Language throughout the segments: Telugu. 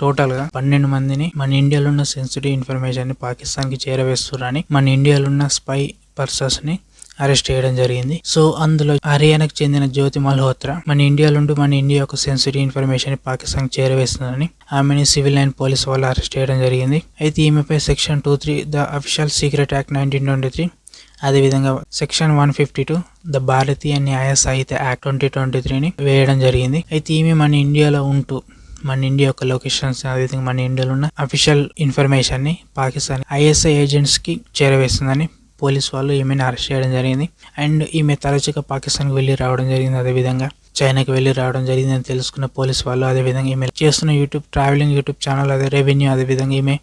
టోటల్ గా 12 మందిని మన ఇండియాలో ఉన్న సెన్సిటివ్ ఇన్ఫర్మేషన్ ని పాకిస్తాన్ కి చేరవేస్తున్నారని మన ఇండియాలో ఉన్న స్పై పర్సన్స్ ని అరెస్ట్ చేయడం జరిగింది. సో అందులో హర్యానాకు చెందిన జ్యోతి మల్హోత్రా మన ఇండియాలో మన ఇండియా యొక్క సెన్సిటివ్ ఇన్ఫర్మేషన్ ని పాకిస్తాన్ కి చేరవేస్తుందని ఆమెని సివిల్ లైన్ పోలీస్ వాళ్ళు అరెస్ట్ చేయడం జరిగింది. అయితే ఈమెపై section 23 the official secret act 1923, అదేవిధంగా సెక్షన్ 152 ద భారతీయ న్యాయ సాహిత్య యాక్ట్ 2023ని వేయడం జరిగింది. అయితే ఈమె మన ఇండియాలో ఉంటూ మన ఇండియా యొక్క లొకేషన్స్, అదేవిధంగా మన ఇండియాలో ఉన్న అఫీషియల్ ఇన్ఫర్మేషన్ ని పాకిస్తాన్ ఐఎస్ఐ ఏజెంట్స్ కి చేరవేస్తుందని పోలీస్ వాళ్ళు ఈమెను అరెస్ట్ చేయడం జరిగింది. అండ్ ఈమె తరచుగా పాకిస్తాన్కి వెళ్ళి రావడం జరిగింది, అదేవిధంగా చైనాకి వెళ్ళి రావడం జరిగింది అని తెలుసుకున్న పోలీస్ వాళ్ళు, అదేవిధంగా ఈమె చేస్తున్న ట్రావెలింగ్ యూట్యూబ్ ఛానల్, అదే రెవెన్యూ, అదేవిధంగా ఈమె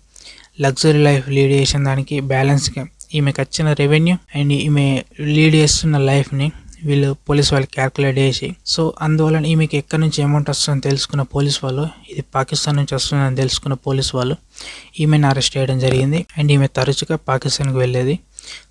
లగ్జరీ లైఫ్ లీడ్ చేసిన దానికి బ్యాలెన్స్గా ఈమెకు వచ్చిన రెవెన్యూ అండ్ ఈమె లీడ్ చేస్తున్న లైఫ్ని వీళ్ళు పోలీస్ వాళ్ళు క్యాల్కులేట్ చేసి, సో అందువల్ల ఈమెకి ఎక్కడి నుంచి అమౌంట్ వస్తుందని తెలుసుకున్న పోలీస్ వాళ్ళు, ఇది పాకిస్తాన్ నుంచి వస్తుందని తెలుసుకున్న పోలీస్ వాళ్ళు ఈమెను అరెస్ట్ చేయడం జరిగింది. అండ్ ఈమె తరచుగా పాకిస్తాన్కి వెళ్ళేది,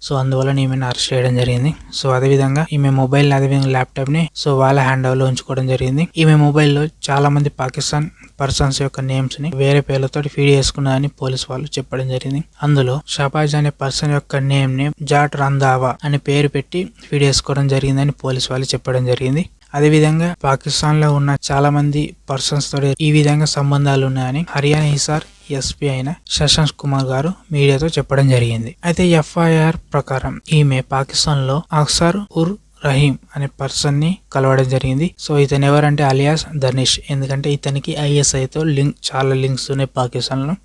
సో అందువల్ల ఈమెను అరెస్ట్ చేయడం జరిగింది. సో అదేవిధంగా ఈమె మొబైల్, అదేవిధంగా ల్యాప్టాప్ ని సో వాళ్ళ హ్యాండ్ ఓవర్ లో ఉంచుకోవడం జరిగింది. ఈమె మొబైల్లో చాలా మంది పాకిస్తాన్ పర్సన్స్ యొక్క నేమ్స్ ని వేరే పేర్లతో ఫీడ్ చేసుకున్నారని పోలీస్ వాళ్ళు చెప్పడం జరిగింది. అందులో షబాజ్ అనే పర్సన్ యొక్క నేమ్ ని జాట్ రందావా అనే పేరు పెట్టి ఫీడ్ చేసుకోవడం జరిగిందని పోలీస్ వాళ్ళు చెప్పడం జరిగింది. అదేవిధంగా పాకిస్తాన్ లో ఉన్న చాలా మంది పర్సన్స్ తోటి ఈ విధంగా సంబంధాలు ఉన్నాయని హర్యానా హిసార్ ఎస్పీ అయిన శశాంక్ కుమార్ గారు మీడియాతో చెప్పడం జరిగింది. అయితే ఎఫ్ఐఆర్ ప్రకారం ఈమె పాకిస్తాన్ లో అక్సర్ ఉర్ రహీం అనే పర్సన్ ని కలవడం జరిగింది. సో ఇతను ఎవరంటే అలియాస్ ధనిష్, ఎందుకంటే ఇతనికి ఐఎస్ఐతో చాలా లింక్స్ ఉన్నాయి పాకిస్తాన్ లో.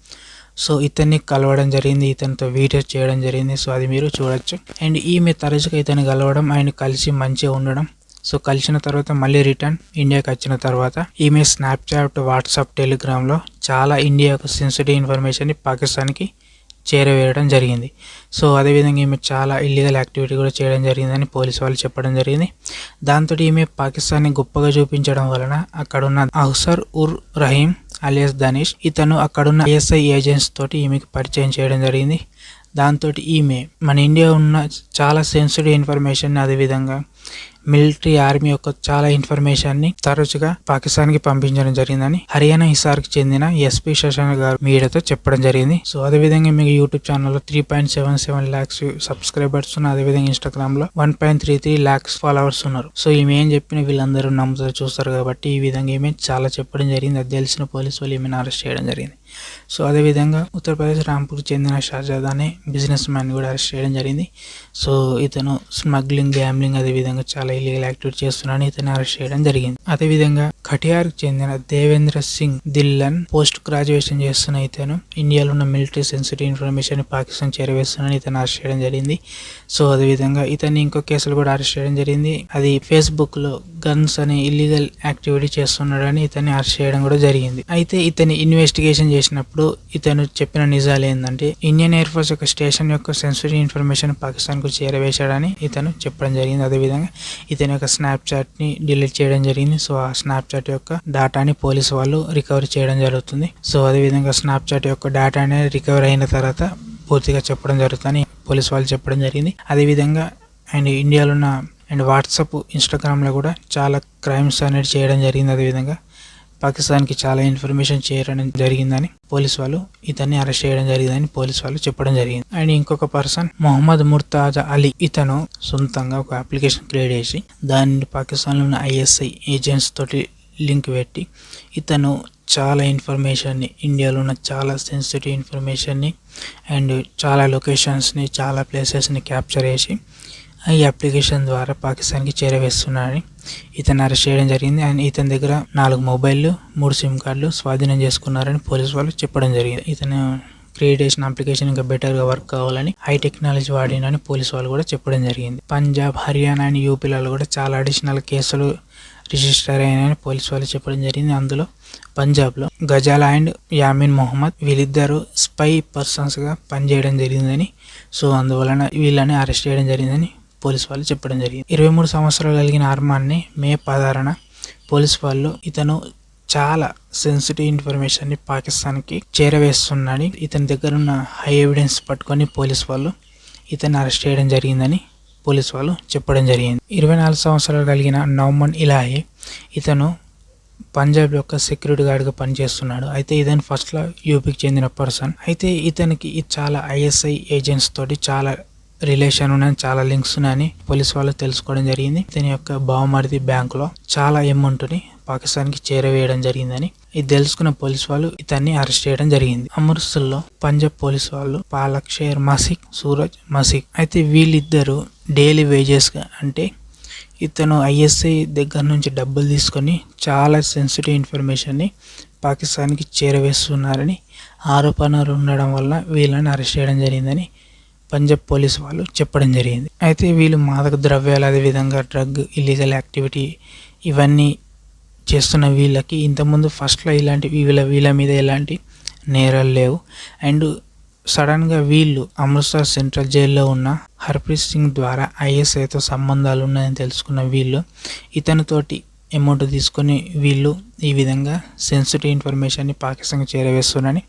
సో ఇతన్ని కలవడం జరిగింది, ఇతనితో వీడియోస్ చేయడం జరిగింది. సో అది మీరు చూడొచ్చు. అండ్ ఈమె తరచుగా ఇతన్ని కలవడం, ఆయన కలిసి మంచిగా ఉండడం, సో కలిసిన తర్వాత మళ్ళీ రిటర్న్ ఇండియాకి వచ్చిన తర్వాత ఈమె స్నాప్చాట్, వాట్సాప్, టెలిగ్రామ్ లో చాలా ఇండియాకు సెన్సిటివ్ ఇన్ఫర్మేషన్ ని పాకిస్తాన్ కి చేరవేయడం జరిగింది. సో అదేవిధంగా ఈమె చాలా ఇల్లీగల్ యాక్టివిటీ కూడా చేయడం జరిగిందని పోలీసు వాళ్ళు చెప్పడం జరిగింది. దాంతో ఈమె పాకిస్తాన్ ని గొప్పగా చూపించడం వలన అక్కడున్న అక్సర్ ఉర్ రహీం అలియాస్ ధనిష్ ఇతను అక్కడున్న ఐఎస్ఐ ఏజెంట్స్ తోటి ఈమెకి పరిచయం చేయడం జరిగింది. దాంతో ఈమె మన ఇండియా ఉన్న చాలా సెన్సిటివ్ ఇన్ఫర్మేషన్, అదేవిధంగా మిలిటరీ ఆర్మీ యొక్క చాలా ఇన్ఫర్మేషన్ ని తరచుగా పాకిస్తాన్ కి పంపించడం జరిగిందని హర్యానా హిసార్ కి చెందిన ఎస్పీ శశాంక్ గారు మీడియాతో చెప్పడం జరిగింది. సో అదేవిధంగా మీకు యూట్యూబ్ ఛానల్లో 3.77 lakhs సబ్స్క్రైబర్స్ ఉన్నారు, అదేవిధంగా ఇన్స్టాగ్రామ్ లో 1.33 lakhs ఫాలోవర్స్ ఉన్నారు. సో ఈమె ఏం చెప్పిన వీళ్ళందరూ నమ్ముతారు, చూస్తారు కాబట్టి ఈ విధంగా ఈమె చాలా చెప్పడం జరిగింది. అది తెలిసిన పోలీసు వాళ్ళు ఈమెను అరెస్ట్ చేయడం జరిగింది. సో అదేవిధంగా ఉత్తరప్రదేశ్ రాంపూర్ చెందిన షాజాద్ అనే బిజినెస్ మ్యాన్ కూడా అరెస్ట్ చేయడం జరిగింది. సో ఇతను స్మగ్లింగ్, గ్యాంబ్లింగ్, అదేవిధంగా చాలా ఇల్లీగల్ యాక్టివిటీ చేస్తున్నాడని ఇతను అరెస్ట్ చేయడం జరిగింది. అదేవిధంగా కటియార్ చెందిన దేవేంద్ర సింగ్ దిల్లన్ పోస్ట్ గ్రాడ్యుయేషన్ చేస్తున్న ఇతను ఇండియాలో ఉన్న మిలిటరీ సెన్సిటివ్ ఇన్ఫర్మేషన్ పాకిస్తాన్ చేరవేస్తున్నాడని ఇతను అరెస్ట్ చేయడం జరిగింది. సో అదేవిధంగా ఇతన్ని ఇంకో కేసులు కూడా అరెస్ట్ చేయడం జరిగింది. అది ఫేస్బుక్ లో గన్స్ అనే ఇల్లీగల్ యాక్టివిటీ చేస్తున్నాడని ఇతన్ని అరెస్ట్ చేయడం కూడా జరిగింది. అయితే ఇతని ఇన్వెస్టిగేషన్ చేసినప్పుడు ఇతను చెప్పిన నిజాలు ఏంటంటే ఇండియన్ ఎయిర్ ఫోర్స్ యొక్క స్టేషన్ యొక్క సెన్సిటివ్ ఇన్ఫర్మేషన్ పాకిస్తాన్ కు చేరవేశాడని ఇతను చెప్పడం జరిగింది. అదేవిధంగా ఇతని యొక్క స్నాప్చాట్ ని డిలీట్ చేయడం జరిగింది. సో ఆ స్నాప్చాట్ యొక్క డేటాని పోలీసు వాళ్ళు రికవరీ చేయడం జరుగుతుంది. సో అదేవిధంగా స్నాప్చాట్ యొక్క డేటా అనేది రికవర్ అయిన తర్వాత పూర్తిగా చెప్పడం జరుగుతుందని పోలీసు వాళ్ళు చెప్పడం జరిగింది. అదేవిధంగా అండ్ ఇండియాలో ఉన్న అండ్ వాట్సాప్, ఇన్స్టాగ్రామ్ లో కూడా చాలా క్రైమ్స్ అనేది చేయడం జరిగింది. అదేవిధంగా పాకిస్తాన్కి చాలా ఇన్ఫర్మేషన్ చేయడం జరిగిందని పోలీసు వాళ్ళు ఇతన్ని అరెస్ట్ చేయడం జరిగిందని పోలీసు వాళ్ళు చెప్పడం జరిగింది. అండ్ ఇంకొక పర్సన్ మొహమ్మద్ ముర్తాజా అలీ, ఇతను సొంతంగా ఒక అప్లికేషన్ క్రియేట్ చేసి దాన్ని పాకిస్తాన్లో ఉన్న ఐఎస్ఐ ఏజెంట్స్ తోటి లింక్ పెట్టి ఇతను చాలా ఇన్ఫర్మేషన్ని, ఇండియాలో ఉన్న చాలా సెన్సిటివ్ ఇన్ఫర్మేషన్ని అండ్ చాలా లొకేషన్స్ని, చాలా ప్లేసెస్ని క్యాప్చర్ చేసి ఈ అప్లికేషన్ ద్వారా పాకిస్తాన్కి చేరవేస్తున్నాడని ఇతను అరెస్ట్ చేయడం జరిగింది. అండ్ ఇతని దగ్గర 4 మొబైళ్ళు, 3 సిమ్ కార్డులు స్వాధీనం చేసుకున్నారని పోలీసు వాళ్ళు చెప్పడం జరిగింది. ఇతను క్రియేట్ చేసిన అప్లికేషన్ ఇంకా బెటర్గా వర్క్ కావాలని హై టెక్నాలజీ వాడినని పోలీసు వాళ్ళు కూడా చెప్పడం జరిగింది. పంజాబ్, హర్యానా అండ్ యూపీలలో కూడా చాలా అడిషనల్ కేసులు రిజిస్టర్ అయినాయని పోలీసు వాళ్ళు చెప్పడం జరిగింది. అందులో పంజాబ్లో గజాలా అండ్ యామిన్ మొహమ్మద్ వీళ్ళిద్దరూ స్పై పర్సన్స్గా పనిచేయడం జరిగిందని, సో అందువలన వీళ్ళని అరెస్ట్ చేయడం జరిగిందని పోలీసు వాళ్ళు చెప్పడం జరిగింది. 23 సంవత్సరాలు కలిగిన అర్మాన్ని మే 16న పోలీసు వాళ్ళు ఇతను చాలా సెన్సిటివ్ ఇన్ఫర్మేషన్ని పాకిస్తాన్కి చేరవేస్తున్నాడని ఇతని దగ్గర ఉన్న హై ఎవిడెన్స్ పట్టుకొని పోలీసు వాళ్ళు ఇతన్ని అరెస్ట్ చేయడం జరిగిందని పోలీసు వాళ్ళు చెప్పడం జరిగింది. 24 సంవత్సరాలు కలిగిన నౌమన్ ఇలాహి, ఇతను పంజాబ్ యొక్క సెక్యూరిటీ గార్డ్గా పనిచేస్తున్నాడు. అయితే ఇతను ఫస్ట్లో యూపీకి చెందిన పర్సన్. అయితే ఇతనికి చాలా ఐఎస్ఐ ఏజెంట్స్ తోటి చాలా రిలేషన్ ఉన్నాయని, చాలా లింక్స్ ఉన్నాయని పోలీస్ వాళ్ళు తెలుసుకోవడం జరిగింది. ఇతని యొక్క బావమరిది బ్యాంకులో చాలా అమౌంట్ని పాకిస్తాన్కి చేరవేయడం జరిగిందని ఇది తెలుసుకున్న పోలీస్ వాళ్ళు ఇతన్ని అరెస్ట్ చేయడం జరిగింది. అమృత్సర్లో పంజాబ్ పోలీస్ వాళ్ళు పాలక్ షేర్ మసిక్, సూరజ్ మసిక్. అయితే వీళ్ళిద్దరూ డైలీ వేజెస్ అంటే ఇతను ఐఎస్ఐ దగ్గర నుంచి డబ్బులు తీసుకొని చాలా సెన్సిటివ్ ఇన్ఫర్మేషన్ని పాకిస్తాన్కి చేరవేస్తున్నారని ఆరోపణలు ఉండడం వల్ల వీళ్ళని అరెస్ట్ చేయడం జరిగిందని పంజాబ్ పోలీస్ వాళ్ళు చెప్పడం జరిగింది. అయితే వీళ్ళు మాదక ద్రవ్యాలు, అదేవిధంగా డ్రగ్ ఇల్లీగల్ యాక్టివిటీ ఇవన్నీ చేస్తున్న వీళ్ళకి ఇంతకుముందు ఫస్ట్లో వీళ్ళ మీద ఎలాంటి నేరాలు లేవు. అండ్ సడన్గా వీళ్ళు అమృత్సర్ సెంట్రల్ జైల్లో ఉన్న హర్ప్రీత్ సింగ్ ద్వారా ఐఎస్ఐతో సంబంధాలు ఉన్నాయని తెలుసుకున్న వీళ్ళు ఇతనితోటి అమౌంట్ తీసుకొని వీళ్ళు ఈ విధంగా సెన్సిటివ్ ఇన్ఫర్మేషన్ని పాకిస్తాన్కి చేరవేస్తున్నారని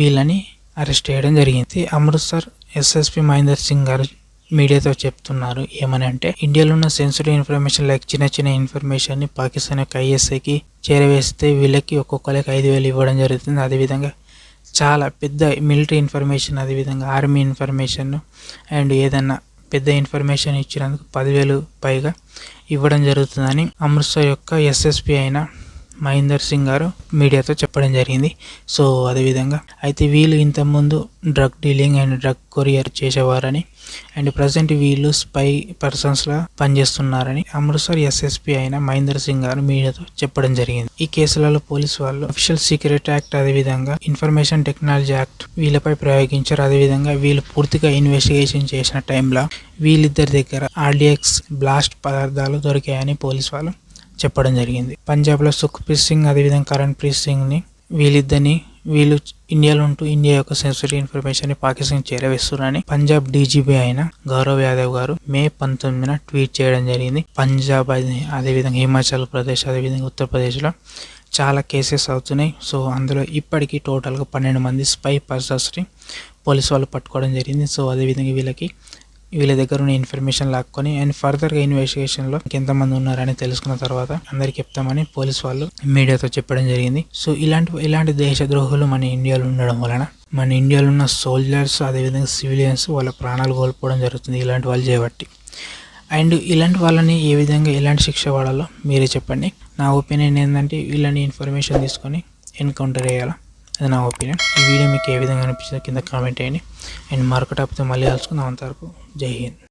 వీళ్ళని అరెస్ట్ చేయడం జరిగింది. అమృత్సర్ ఎస్ఎస్పీ మహేందర్ సింగ్ గారు మీడియాతో చెప్తున్నారు ఏమని అంటే, ఇండియాలో ఉన్న సెన్సిటివ్ ఇన్ఫర్మేషన్ లైక్ చిన్న ఇన్ఫర్మేషన్ని పాకిస్తాన్ యొక్క ఐఎస్ఐకి చేరవేస్తే వీళ్ళకి ఒక్కొక్కరికి 5,000 ఇవ్వడం జరుగుతుంది. అదేవిధంగా చాలా పెద్ద మిలిటరీ ఇన్ఫర్మేషన్, అదేవిధంగా ఆర్మీ ఇన్ఫర్మేషన్ అండ్ ఏదన్నా పెద్ద ఇన్ఫర్మేషన్ ఇచ్చినందుకు 10,000 పైగా ఇవ్వడం జరుగుతుందని అమృత్సర్ యొక్క ఎస్ఎస్పీ అయిన మహేందర్ సింగ్ గారు మీడియాతో చెప్పడం జరిగింది. సో అదేవిధంగా అయితే వీళ్ళు ఇంతకుముందు drug dealing and drug courier చేసేవారని అండ్ ప్రజెంట్ వీళ్ళు స్పై పర్సన్స్లా పనిచేస్తున్నారని అమృత్సర్ ఎస్ఎస్పీ అయిన మహేందర్ సింగ్ గారు మీడియాతో చెప్పడం జరిగింది. ఈ కేసులలో పోలీసు వాళ్ళు అఫీషియల్ సీక్రెట్ యాక్ట్, అదేవిధంగా ఇన్ఫర్మేషన్ టెక్నాలజీ యాక్ట్ వీళ్ళపై ప్రయోగించారు. అదేవిధంగా వీళ్ళు పూర్తిగా ఇన్వెస్టిగేషన్ చేసిన టైంలో వీళ్ళిద్దరి దగ్గర ఆర్డిఎక్స్ బ్లాస్ట్ పదార్థాలు దొరికాయని పోలీసు వాళ్ళు చెప్పడం జరిగింది. పంజాబ్లో సుఖ్ప్రీత్ సింగ్, అదేవిధంగా కరణ్ప్రీత్ సింగ్ని వీళ్ళు ఇండియాలో ఉంటూ ఇండియా యొక్క సెన్సిటివ్ ఇన్ఫర్మేషన్ ని పాకిస్తాన్ చేరవేస్తున్నారని పంజాబ్ డీజీపీ అయిన గౌరవ్ యాదవ్ గారు మే 19న ట్వీట్ చేయడం జరిగింది. పంజాబ్, అదేవిధంగా హిమాచల్ ప్రదేశ్, అదేవిధంగా ఉత్తరప్రదేశ్లో చాలా కేసెస్ అవుతున్నాయి. సో అందులో ఇప్పటికీ టోటల్గా 12 మంది స్పై పర్సన్స్ని పోలీసు వాళ్ళు పట్టుకోవడం జరిగింది. సో అదేవిధంగా వీళ్ళ దగ్గర ఉన్న ఇన్ఫర్మేషన్ లాక్కొని అండ్ ఫర్దర్గా ఇన్వెస్టిగేషన్లో ఎంతమంది ఉన్నారని తెలుసుకున్న తర్వాత అందరికి చెప్తామని పోలీసు వాళ్ళు మీడియాతో చెప్పడం జరిగింది. సో ఇలాంటి దేశద్రోహులు మన ఇండియాలో ఉండడం వలన మన ఇండియాలో ఉన్న సోల్జర్స్, అదేవిధంగా సివిలియన్స్ వాళ్ళ ప్రాణాలు కోల్పోవడం జరుగుతుంది ఇలాంటి వాళ్ళు చేయబట్టి. అండ్ ఇలాంటి వాళ్ళని ఎలాంటి శిక్ష పడాలో మీరే చెప్పండి. నా ఒపీనియన్ ఏంటంటే వీళ్ళని ఇన్ఫర్మేషన్ తీసుకొని ఎన్కౌంటర్ చేయాలా, అది నా ఒపీనియన్. ఈ వీడియో మీకు ఏ విధంగా అనిపించిందో కింద కామెంట్ చేయండి. అండ్ మరొక టాపిక్తో మళ్ళీ కలుసుకుందాం. అంతవరకు జై హింద్.